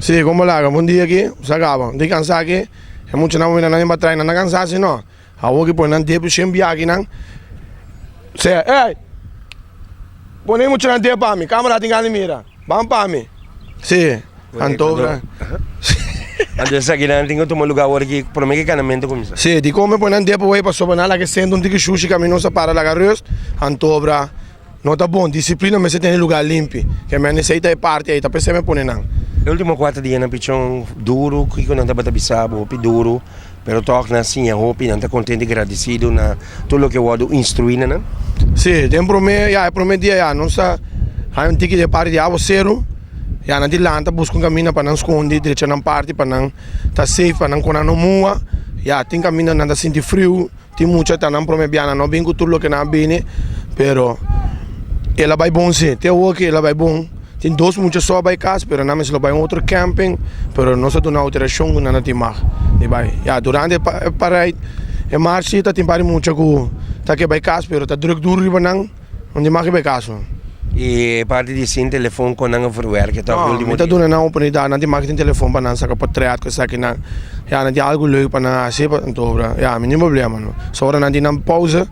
Sí, como larga, un día aquí, se acaba. De cansar aquí, es mucho no viene nadie para atrás, no cansar, sino. Hago que ponen tiempo siempre aquí, ¿no? O sea, hey, ponen mucho tiempo para mí, cámara tinggal mira, van para mí. Sí, antobra. Antes aqui não tem outro lugar agora que por mim que canamento começa. Sí, di come ponen tiempo para sobrnar la que sendo un tiki sushi caminosa para la garros, antobra. No tá bom, disciplina, mas você tem lugar limpo, que a minha necessita é parte aí, tá pensando em poner não. O último 4 dias na pichão duro, que não tá batabisabo, hopi duro, pero toque na assim, hopi não tá contente e agradecido na tudo que eu vou instruir, né? Sim, tem promedia, já, não está, há um tique de parte de água zero, já na dilanta busca um caminho para não esconder, direito na parte para não tá safe, para não conar no mua, já tem caminho não tá sentir frio, tem muita tá não promedia, não bem com tudo que não bem, pero ela vai bom sim, tem o que ela vai bom. Tem dois muitos só vai casa, pero não me se lo vai outro camping, pero não se dá uma alteração não na timar. E vai, já durante para é março tá tem para muito que tá que vai casa, pero tá duro riba não, onde mais que vai casa. E parte de sim telefone com não verwerk, que tá último. Não tá dando não oportunidade, não tem mais que tem telefone para não sacar para trás, que sabe não. Já não tem algo leuk para não assim para então, já nenhum problema não. Só não tem não pausa.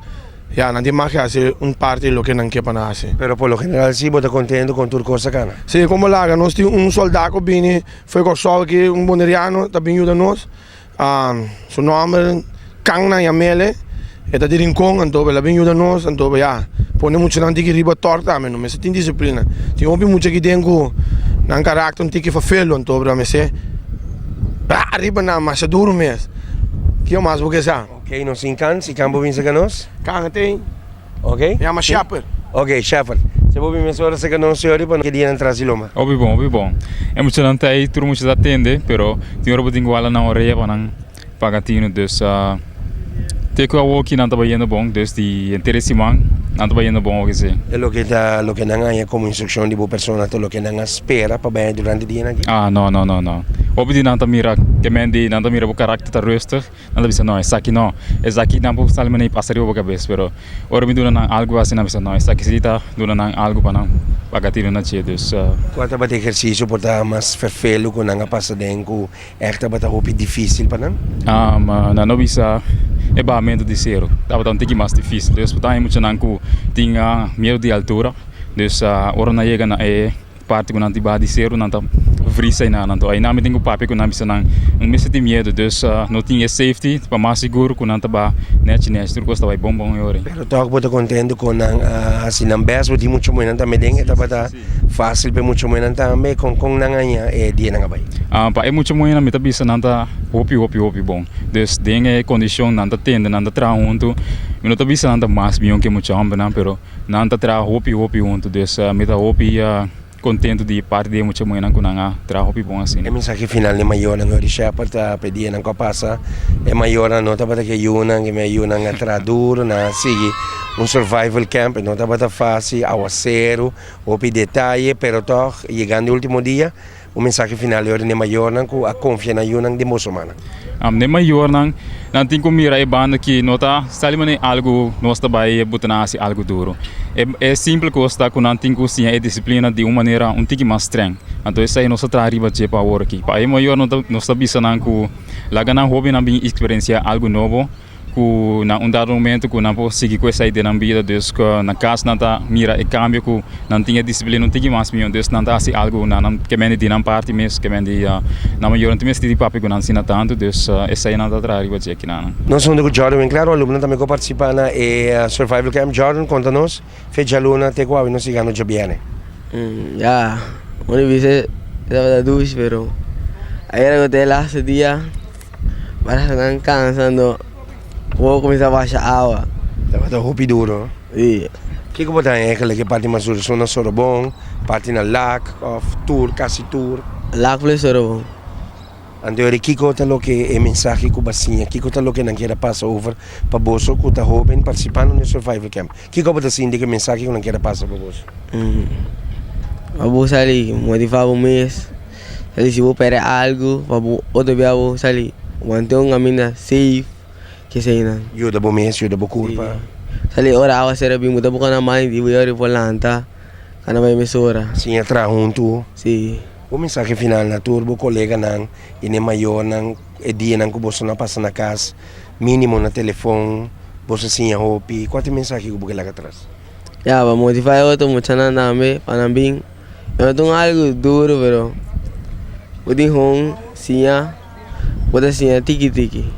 Ya, nanti más que hace un parte lo que no quiere para hacer. Pero por lo general sí, ¿vos estás contento con tu cosa, cana? Sí, como larga, nós temos un soldado que viene, fue con sol que un boneriano, también ayuda a nos. Su nombre, Kangna Yamele, está de rincón, entonces la ayuda a nos, entonces ya, pone mucho nanti que riba torta, me no me siento disciplina. Tengo mucho que tengo, un carácter, un tique fafelo, entonces me sé, arriba nada más, se duro mes. Que mais vou querer? Ok, nós em Cannes, e Campo vinha a nós? Cannes tem. Ok? É uma Shepherd. Ok, Shepherd. Se vou vir mesmo a nós, senhor, para que dia entrar se loma. Obi bom. É muito lento aí, tudo muito atende, pero tem hora botinho igual na hora para não pagatino, dus teko a walkie não tá bem bom, dus de interesse man, não tá bem bom o que se. É lo que não é como instrução de boa pessoa, tudo lo que não espera para bem durante o dia aqui. Não. Obi di não tá mira, que mendi não tá mira o carácter tá rustig, não tá bisa não, essa aqui não pode sair nem passar o cabeça, pero ora me dona algo assim não bisa não, essa aqui tá dona algo para não pagatino na chia, dus. Quanto bate exercício porta mais vervelo com não passa dentro, echt bate hopi difícil para não? Mas não bisa é baamento de zero, tava tão tiki mais difícil, dus portanto muito não que tinha medo de altura, dus ora na chega na parte com antiba de zero não tá vrisa na não, aí não me tenho papel com não bisa não de medo, dus não tinha safety, para mais seguro com não tá net tudo costa vai bom agora. Pero tô muito contente com assim não beso de muito muito também dentro, tá bata fácil para muito muito também com não ganha dia não vai. Para é muito muito não tá bisa não tá hopi bom, dus dengue condição não tá tendo não tá tra junto, não tá bisa não tá mais bem que muito homem não, pero não tá tra hopi junto, dus me tá hopi contento de parte de muito muito com não tra hopi bom assim. A mensagem final é maior não de Shepherd tá pedir não que passa é maior não tá bata que ayuna que me ayuna a traduzir na seguir survival camp não tá bata fácil aguacero hopi detalhe, pero toch chegando o último dia o mensagem final é maior não a confiança na ayuna de muçulmana. Ne maior não tem como mirar banda que nota salimane algo nós trabalha botanasi algo duro. É simples costa com não tem cozinha é disciplina de uma maneira um tique mais streng. Então isso aí nós tra arriba de para hora aqui. Para maior nós tá bisa não com lá ganhar hobby não bem experiência algo novo. Que na dado momento que não posso seguir com essa ideia na vida, dus que na casa não tá mira e cambio que não tinha disciplina, não tinha mais minha, dus não tá assim algo não que me de não parte mesmo, que me de na maior não tem de papo que não ensina tanto, dus essa aí não tá atrás de aqui não. Nós somos do Jordan, claro, aluno também que participa na Survival Camp. Jordan, conta-nos, fez aluna até qual não se ganhou já bem. Ya, onde você estava duas, pero aí era que last dia, mas não cansando. Vou começar a baixar água. Estava hopi duro. Sim. O que você tem eigenlijk que parte mais duro? Só Sorobon, parte na lac, of tour, quase tour. Lac plus Sorobon. Então, Kiko tá lo que é mensagem que basinha, Kiko tá lo que não quer passar over para bolso, que tá jovem participando no survival camp. Kiko você assim que mensagem que não quer passar para bolso. A bolsa ali motivar o mês. Ali se vou pegar algo, para outro dia vou sair. Manter uma mina safe. Que sei não. Ajuda bom mês, ajuda bom culpa. Sali ora awa será bem bukan na mãe di buat di polanta. Karena vai mesura. Sim, atrás junto. Sim. O mensagem final na turbo colega nang ine maior nang dia nang kuboso na passa na casa, mínimo na telefone, você sim a hopi, qual é o mensagem que você lá atrás? Ya, para motivar otro mucha nada también, para mí. Yo tengo algo duro, pero puede hong, sia, puede ser tiki tiki.